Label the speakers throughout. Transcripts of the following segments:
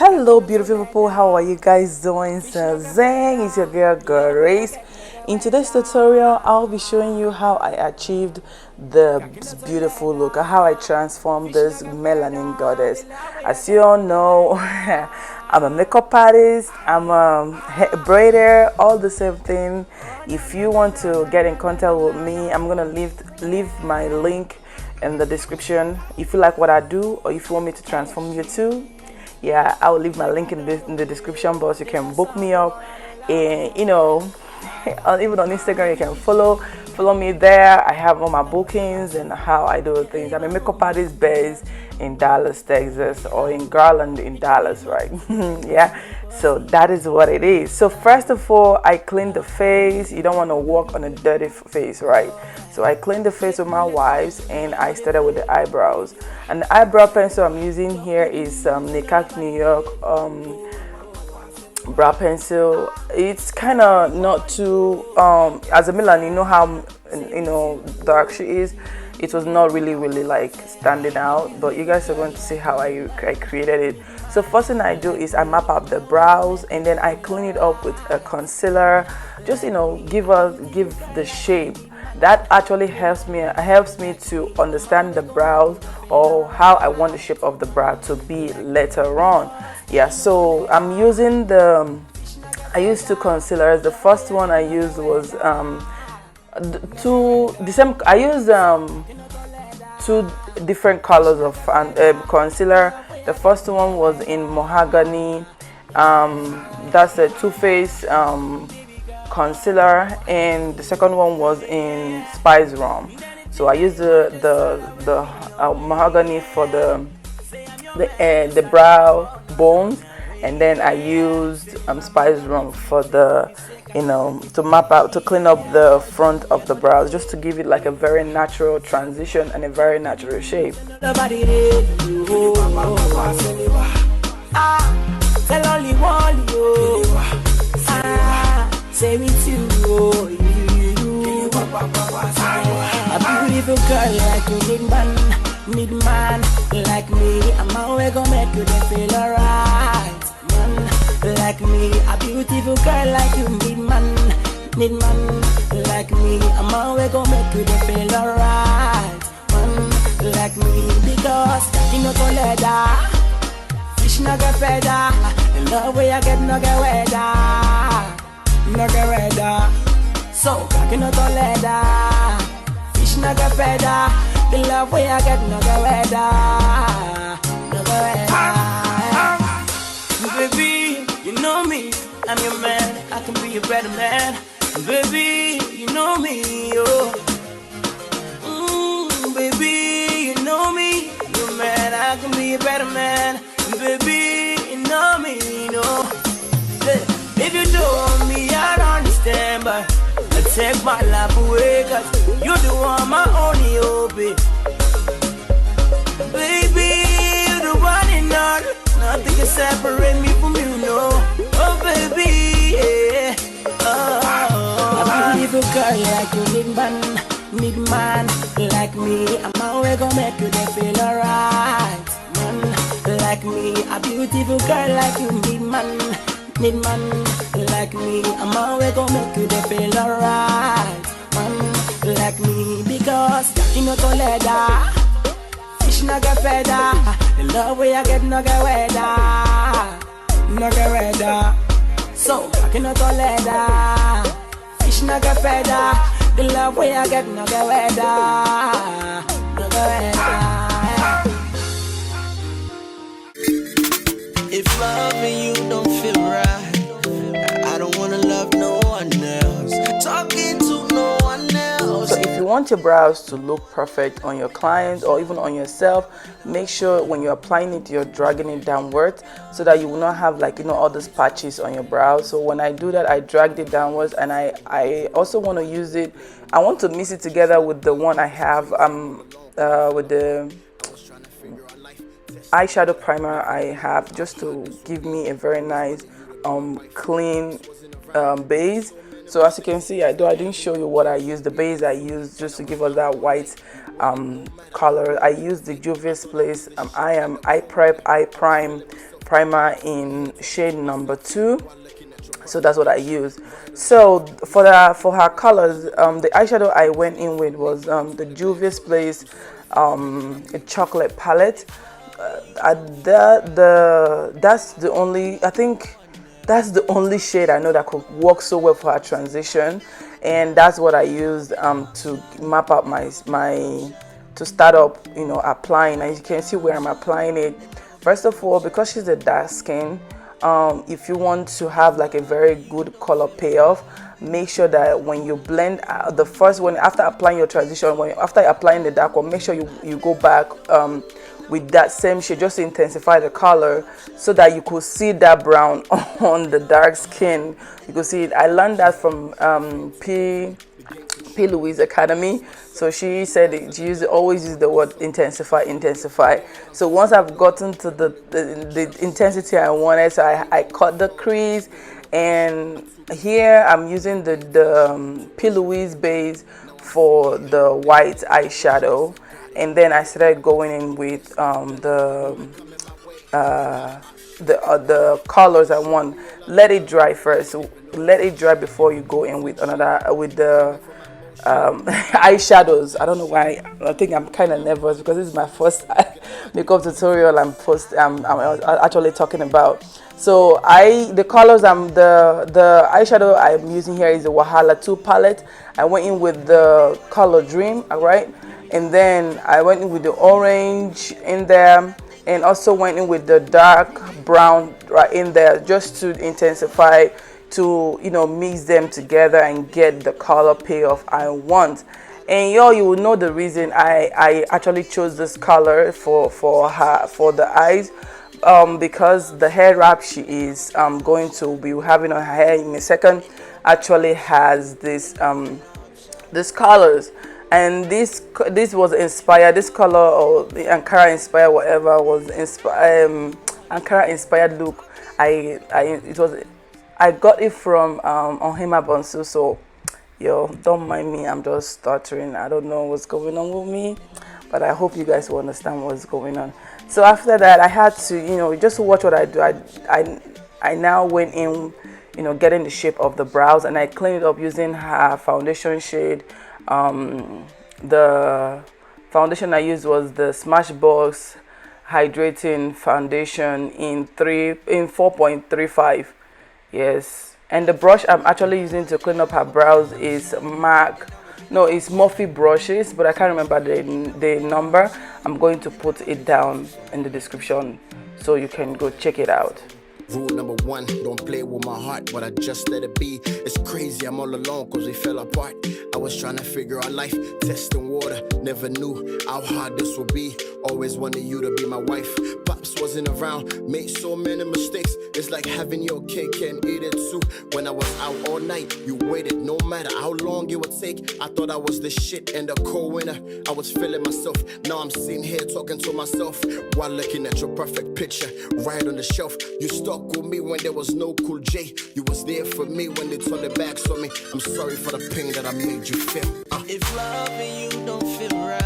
Speaker 1: Hello beautiful people, how are you guys doing? So Zang is your girl Grace. In today's tutorial I'll be showing you how I achieved this beautiful look, how I transformed this melanin goddess. As you all know, I'm a makeup artist, I'm a braider, all the same thing. If you want to get in contact with me, I'm gonna leave my link in the description. If you like what I do, or if you want me to transform you too, yeah, I will leave my link in the description box. You can book me up, and even on Instagram you can follow me there. I have all my bookings and how I do things. I'm a makeup artist based in Dallas, Texas, or in Garland in Dallas, right? Yeah, so that is what it is. So first of all, I clean the face. You don't want to work on a dirty face, right? So I cleaned the face with my wipes, and I started with the eyebrows. And the eyebrow pencil I'm using here is NYX New York brow pencil. It's kind of not too as a melanin, you know how dark she is. It was not really like standing out, but you guys are going to see how I created it. So first thing I do is I map out the brows, and then I clean it up with a concealer. Just give the shape. That actually helps me to understand the brows, or how I want the shape of the brow to be later on. Yeah, so I'm using I used two concealers. The first one I used was I used two different colors of concealer. The first one was in mahogany, that's a Too Faced concealer, and the second one was in spice rum. So I used the mahogany for the brow bones, and then I used spice rum for the to map out, to clean up the front of the brows, just to give it like a very natural transition and a very natural shape.
Speaker 2: Say me too, a beautiful girl like you need man like me. I'm always gonna make you feel alright, man like me. A beautiful girl like you need man like me. I'm always gonna make you feel alright, man like me. Because you know to leather, fish no get feather, and love where you get no get weather. No get weather, so cocky no to leather, fish no get feather. The love way I get no get weather, no get weather. Baby, you know me, I'm your man. I can be a better man. Baby, you know me, oh. Baby, you know me, you man. I can be a better man. Baby, you know me, no. If you don't me, I don't understand, but I take my life away, cause you the one my only hope. Baby, you the one and all. Nothing can separate me from you, no. Oh baby, yeah. Oh. A beautiful girl like you need man like me. I'm always gonna make you feel alright, man like me. A beautiful girl like you need man like me. I'm always gonna make you feel alright, man like me. Because you know to leather, fish no get feather. The love way I get no get weather, no get weather. So you know to leather, fish no get feather. The love way I get no get weather, no get weather. If loving you don't feel right, I don't wanna love no one else, talking to no one else.
Speaker 1: So if you want your brows to look perfect on your client or even on yourself, make sure when you're applying it, you're dragging it downwards, so that you will not have all those patches on your brows. So when I do that, I dragged it downwards, and I also want to use it. I want to mix it together with the one I have with the eyeshadow primer I have, just to give me a very nice clean base. So as you can see, I didn't show you what I used. The base I used just to give us that white color. I used the JUVIA'S Place iprep, iprime primer in shade number 2. So that's what I use. So for her colors, the eyeshadow I went in with was the JUVIA'S Place a chocolate palette. That's the only, I think that's the only shade I know that could work so well for her transition, and that's what I used to map out my to start up, you know, applying. And you can see where I'm applying it. First of all, because she's a dark skin, if you want to have like a very good color payoff, make sure that when you blend out the first one, after applying your transition, after applying the dark one, make sure you go back with that same shade just to intensify the color, so that you could see that brown on the dark skin. You could see it. I learned that from Louise Academy. So she said she always use the word intensify. So once I've gotten to the intensity I wanted, so I cut the crease, and here I'm using the Louise base for the white eyeshadow, and then I started going in with the colors I want. Let it dry first. Let it dry before you go in with the eyeshadows. I don't know why. I think I'm kind of nervous because this is my first makeup tutorial I'm actually talking about. So the colors the eyeshadow I'm using here is the Wahala 2 palette. I went in with the color Dream, alright, and then I went in with the orange in there, and also went in with the dark brown right in there, just to intensify, to, you know, mix them together and get the color payoff I want. And you will know the reason I actually chose this color for the eyes, because the hair wrap she is going to be having on her hair in a second actually has this colors. And this was inspired, this color, or the Ankara inspired, whatever was Ankara inspired look. I got it from Ohima Bonsu. So don't mind me, I'm just stuttering. I don't know what's going on with me, but I hope you guys will understand what's going on. So after that, I had to, you know, just watch what I do. I now went in, you know, getting the shape of the brows, and I cleaned it up using her foundation shade. The foundation I used was the Smashbox Hydrating Foundation in 4.35. Yes, and the brush I'm actually using to clean up her brows is it's Morphe brushes, but I can't remember the number. I'm going to put it down in the description so you can go check it out.
Speaker 2: Rule number 1, don't play with my heart, but I just let it be. It's crazy, I'm all alone cause we fell apart. I was trying to figure out life, testing water. Never knew how hard this would be. Always wanted you to be my wife. Pops wasn't around, made so many mistakes. It's like having your cake and eat it too. When I was out all night, you waited no matter how long it would take. I thought I was the shit and the co-winner. I was feeling myself, now I'm sitting here talking to myself while looking at your perfect picture right on the shelf. You stuck with me when there was no Cool J. You was there for me when they turned their backs on me. I'm sorry for the pain that I made you feel. If loving you don't feel right,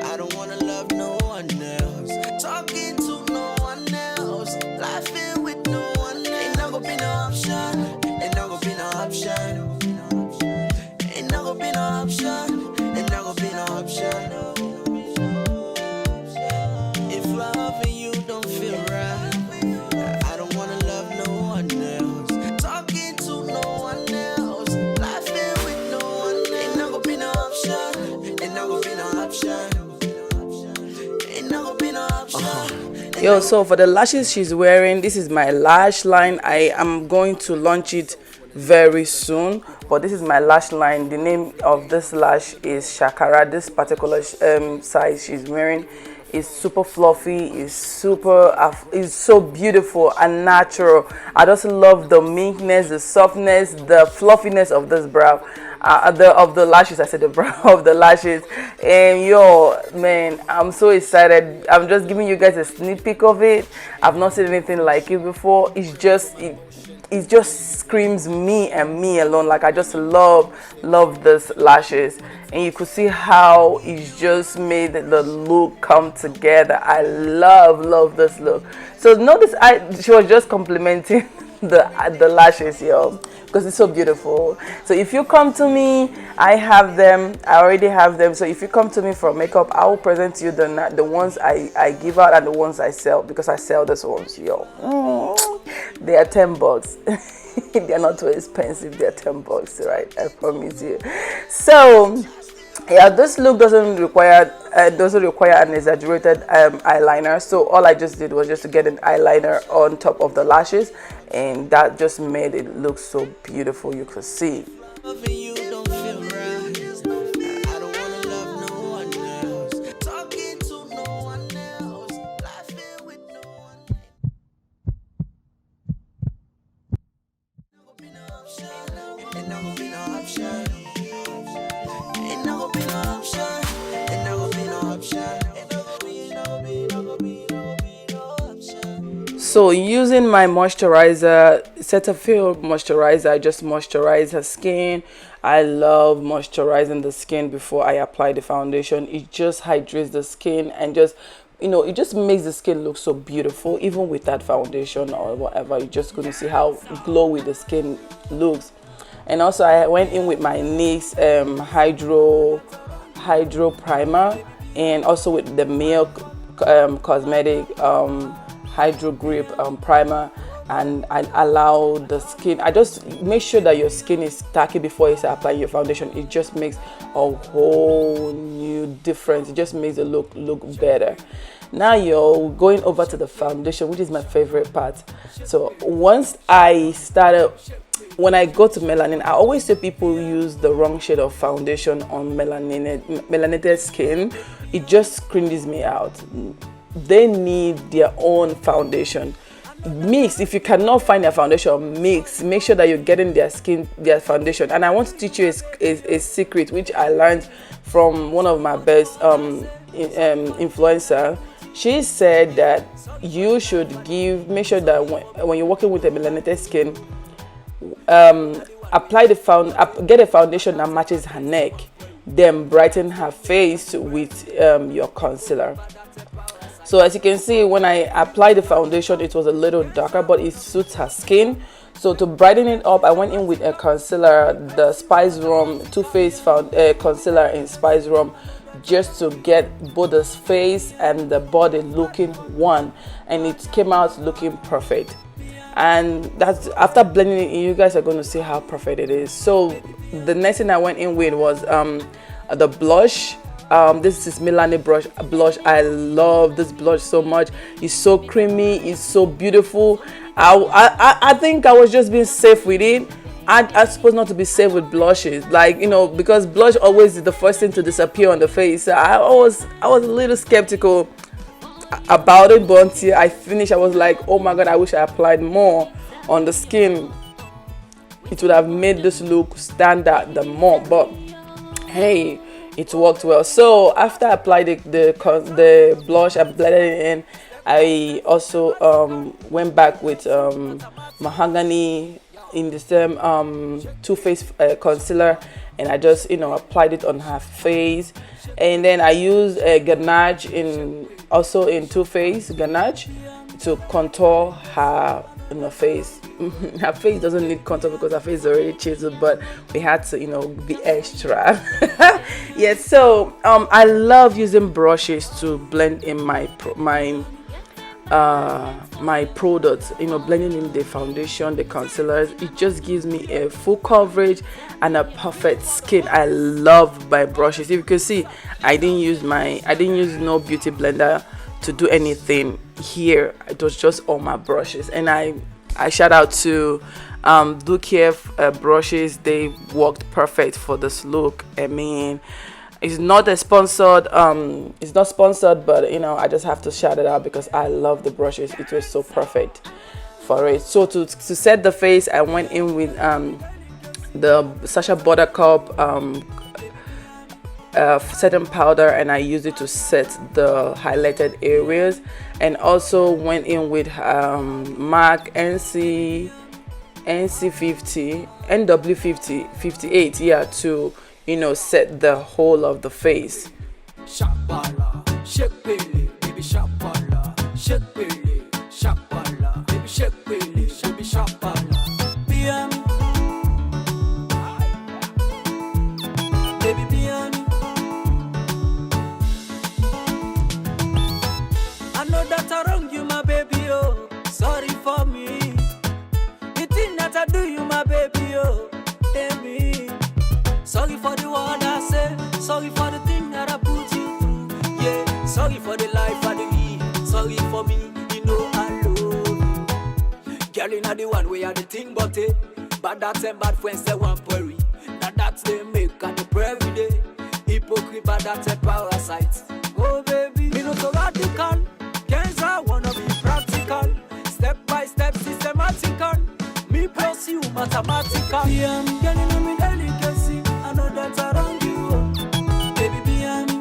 Speaker 2: I don't wanna love no one else. Talking to no one else, laughing with no one else. Ain't not gonna be no option. Ain't not gonna be no option. Ain't not gonna be no option. Ain't not gonna be no option. If loving you don't feel right, I don't wanna love no one else. Talking to no one else, laughing with no one else. Ain't not gonna be no option. Ain't not gonna be no option. Ain't not gonna be no option.
Speaker 1: So for the lashes she's wearing, this is my lash line. I am going to launch it very soon, but this is my lash line. The name of this lash is Shakara. This particular size she's wearing is super fluffy, is so beautiful and natural. I just love the minkness, the softness, the fluffiness of this brow. of the lashes. I said the brow of the lashes. And yo, man, I'm so excited. I'm just giving you guys a sneak peek of it. I've not seen anything like it before. It just screams me and me alone. Like, I just love this lashes, and you could see how it's just made the look come together. I love this look. So notice she was just complimenting the lashes, yo, because it's so beautiful. So if you come to me, I already have them. So if you come to me for makeup, I will present to you the ones I give out and the ones I sell, because I sell these ones, yo. They are $10. They're not too expensive. They're $10, right? I promise you. So yeah, this look doesn't require an exaggerated eyeliner. So all I just did was just to get an eyeliner on top of the lashes, and that just made it look so beautiful. You could see. So using my moisturizer, Cetaphil moisturizer, I just moisturize her skin. I love moisturizing the skin before I apply the foundation. It just hydrates the skin and just, it just makes the skin look so beautiful. Even with that foundation or whatever, you're just going to see how glowy the skin looks. And also I went in with my NYX hydro primer, and also with the Milk Cosmetic Hydro Grip primer, and I allow the skin. I just make sure that your skin is tacky before you start applying your foundation. It just makes a whole new difference. It just makes the look better. Now you're going over to the foundation, which is my favorite part. So when I go to Melanin, I always say people use the wrong shade of foundation on melanated skin. It just cringes me out. They need their own foundation. Mix. If you cannot find a foundation, mix. Make sure that you're getting their foundation. And I want to teach you a secret which I learned from one of my best influencer. She said that you should make sure that when you're working with a melanated skin, get a foundation that matches her neck, then brighten her face with your concealer. So as you can see, when I applied the foundation, it was a little darker, but it suits her skin. So to brighten it up, I went in with a concealer, the Spice Rum Too Faced concealer in Spice Rum, just to get both the face and the body looking one, and it came out looking perfect. And that's after blending it in, you guys are going to see how perfect it is. So the next thing I went in with was the blush. This is Melanin blush. I love this blush so much. It's so creamy. It's so beautiful. I think I was just being safe with it. I'm supposed not to be safe with blushes, like, because blush always is the first thing to disappear on the face. So I was a little skeptical about it, but until I finished, I was like, oh my god, I wish I applied more on the skin. It would have made this look stand out the more, but hey, it worked well. So after I applied the blush, I blended it in. I also went back with Mahogany in the same Too Faced concealer, and I just applied it on her face. And then I used a ganache in Too Faced ganache to contour her face. Her face doesn't need contour because her face is already chiseled, but we had to be extra. Yeah, so I love using brushes to blend in my products, blending in the foundation, the concealers. It just gives me a full coverage and a perfect skin. I love my brushes. If you can see, I didn't use no beauty blender to do anything here. It was just all my brushes, and I shout out to Dukief brushes. They worked perfect for this look. I mean, it's not sponsored, but I just have to shout it out because I love the brushes. It was so perfect for it. So to set the face, I went in with the Sacha Buttercup setting powder, and I used it to set the highlighted areas, and also went in with MAC NC50 NW50 58, yeah, to set the whole of the face.
Speaker 2: Shakara, shake baby, baby shakara, shake baby, shakara, baby shake baby, shakara. PM, baby PM. I know that I wrong you, my baby, oh, sorry for me. The thing that I do you, my baby, oh, tell me. Sorry for the word I say, sorry for the thing that I put you through. Yeah, sorry for the life I live, sorry for me, I love you. Girl, you know the one way I the thing but it. But that's and bad friends they want worry. Now that's they make and they pray every day. Hypocrite, but that's a parasite. Oh baby, me not so radical. Guess I wanna be practical. Step by step, systematical. Me plus you, mathematical. Yeah, I'm getting on me delicacy. I know that I wrong you, oh. Baby, be me.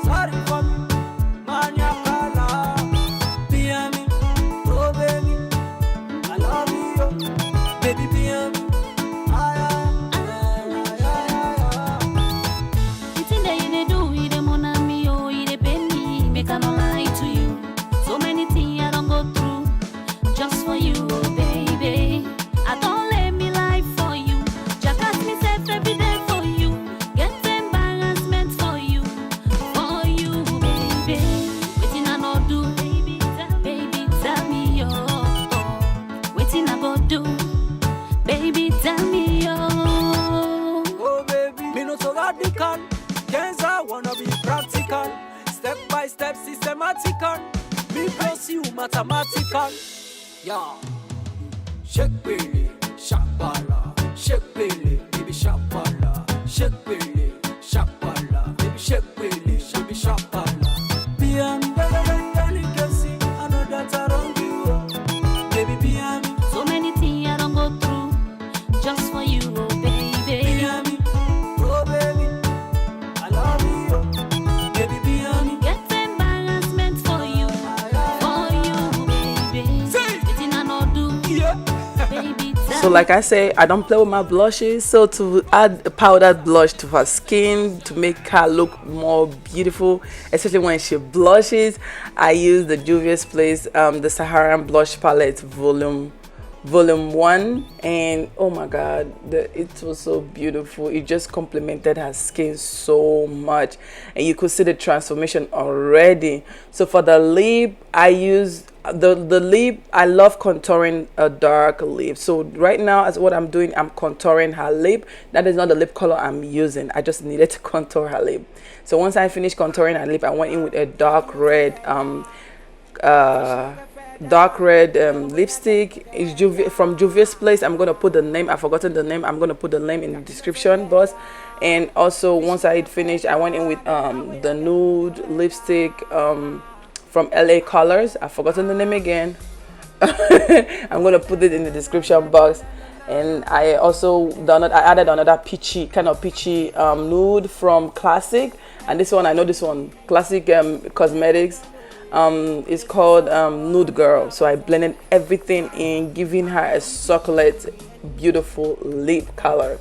Speaker 2: Sorry for me, man, ya color. Be me, oh baby, I love you, oh. Baby, be me.
Speaker 3: The thing that you dey do, you dey mourn me, oh, you dey pain me. Make I no lie to you. So many things I don't go through just for you, oh baby. I don't let me lie for you. Jackass myself every day for you. Get embarrassment for you, baby. Waiting I no do, baby, tell me, oh. Waiting I go do, baby, tell me, oh.
Speaker 2: Oh baby, me not so radical. Guess I wanna be practical. Step by step, systematical. Me plus you, mathematical. Yeah. Shake baby, shakara. Shake baby, baby shakara. Shake baby, shakara. Baby shake baby, shakara. PM, delicacy. I know that I wrong you, oh. Baby PM.
Speaker 3: So many things I don't go through just for you, oh baby.
Speaker 2: Oh baby, I love you, oh. Baby PM.
Speaker 3: Get embarrassment for you, baby. Waiting I no do,
Speaker 2: Yeah.
Speaker 3: baby, tell
Speaker 1: So like I say, I don't play with my blushes, so to add a powdered blush to her skin to make her look more beautiful, especially when she blushes, I use the JUVIA'S Place the Saharan blush palette volume 1, and oh my god, it was so beautiful. It just complemented her skin so much, and you could see the transformation already. So for the lip, I use the lip. I love contouring a dark lip, so right now as what I'm doing, I'm contouring her lip. That is not the lip color I'm using, I just needed to contour her lip. So once I finished contouring her lip, I went in with a dark red lipstick. Is from JUVIA'S Place. I'm gonna put the name, I've forgotten the name, I'm gonna put the name in the description box. And also once I had finished, I went in with the nude lipstick from LA Colors. I've forgotten the name again. I'm gonna put it in the description box. And I also added another peachy nude from Classic, and this one, I know this one, Classic Cosmetics. It's called Nude Girl. So I blended everything in, giving her a chocolate beautiful lip color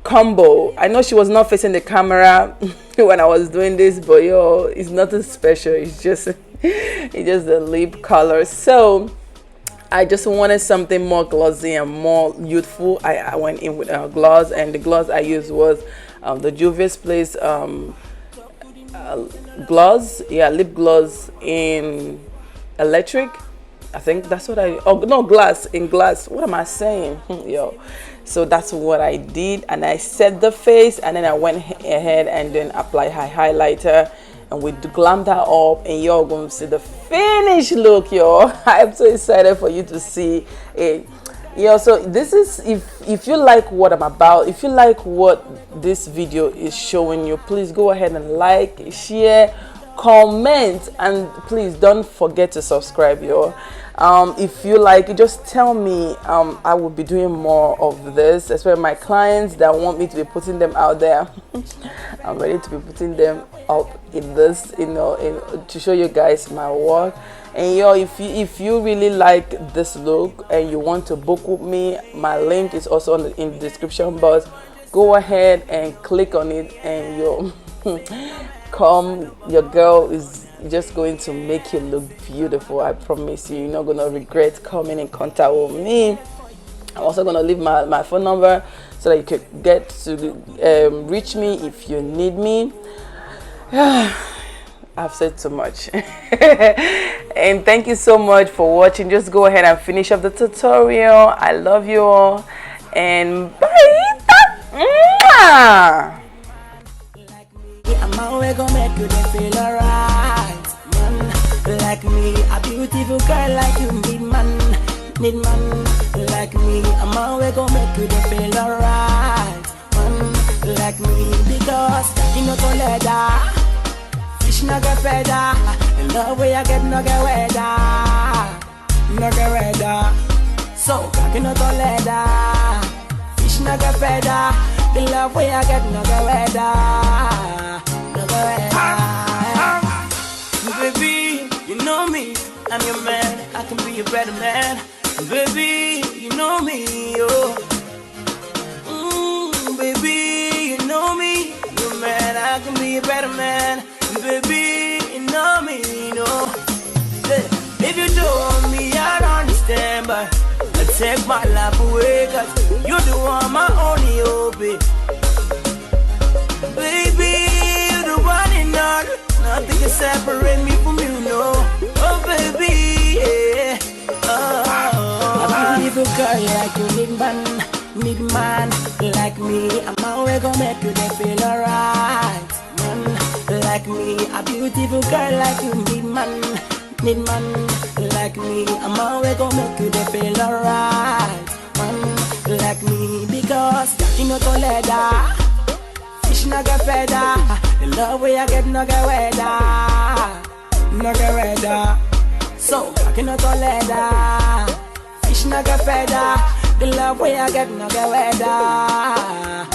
Speaker 1: combo. I know she was not facing the camera when I was doing this, but yo, it's nothing special. It's just the lip color. So I just wanted something more glossy and more youthful. I went in with a gloss, and the gloss I used was the JUVIA'S Place gloss, lip gloss in electric. I think that's what glass. What am I saying? Yo, so that's what I did, and I set the face, and then I went ahead and then applied her highlighter, and we glammed her up, and you're going to see the finished look, yo. I'm so excited for you to see it. Yeah, so this is, if you like what I'm about, if you like what this video is showing you, please go ahead and like, share, comment, and please don't forget to subscribe, yo. If you like, just tell me. I will be doing more of this, especially my clients that want me to be putting them out there. I'm ready to be putting them up in this, to show you guys my work. And if you really like this look and you want to book with me, my link is also in the description box. Go ahead and click on it, and your girl is just going to make you look beautiful. I promise you, you're not gonna regret coming in contact with me. I'm also gonna leave my phone number so that you can get to reach me if you need me. I've said too much. And thank you so much for watching. Just go ahead and finish up the tutorial. I love you all, and bye.
Speaker 2: I'm always gonna make you feel alright, man. Like me, a beautiful girl like you need man like me. I'm always gonna make you feel alright, man. Like me, because you know to let that fish no get feather, and love way I get no get weather, so you know to let that fish no get feather. The love way I get no get weather. Baby, you know me, I'm your man, I can be a better man. Baby, you know me, oh. Baby, you know me, you man, I can be a better man. Baby, you know me, no. If you don't want me, I don't understand, but I take my life away, cause you the one my only hope. Baby, you're the one and all. Nothing can separate me from you, no. Oh, baby, yeah. A beautiful girl like you need man like me. I'm always gonna make you feel alright, man. Like me, a beautiful girl like you need man like me. I'm always gonna make you feel alright, man. Like me, because you know to let that fish no get feather. The love way I get no get weather, so I cannot let that fish no get feather. The love way I get no get weather.